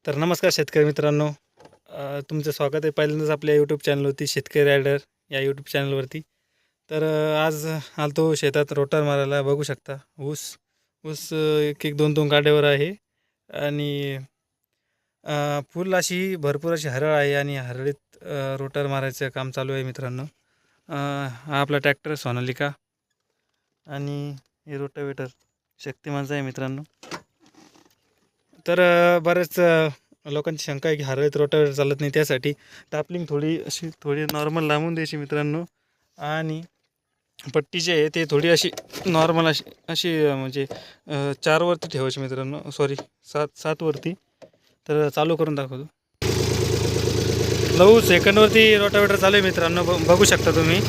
तर नमस्कार शेतकरी मित्रांनो, तुमचं स्वागत आहे पहिल्यांदाच आपल्या यूट्यूब चॅनलवरती शेतकरी रायडर या यूट्यूब चॅनलवरती. तर आज आलतो शेतात रोटर मारायला. बघू शकता ऊस ऊस एक एक दोन दोन गाड्यावर आहे आणि फुल अशी भरपूर अशी हरळ आहे आणि हरळीत रोटर मारायचं काम चालू आहे मित्रांनो. हा आपला ट्रॅक्टर सोनालिका आणि हे रोटावेटर शक्तिमानचा आहे मित्रांनो. तर बरेच लोकांची शंका आहे की हरळीत रोटावेटर चालत नाही, त्यासाठी टापलिंग थोडी नॉर्मल लांबून द्यायची मित्रांनो. आणि पट्टी जी आहे ते थोडी अशी नॉर्मल अशी अशी म्हणजे 4वरती ठेवायची मित्रांनो, सॉरी 7वरती. तर चालू करून दाखवतो. 9 सेकंडवरती रोटावेटर चालू आहे मित्रांनो, बघू शकता तुम्ही.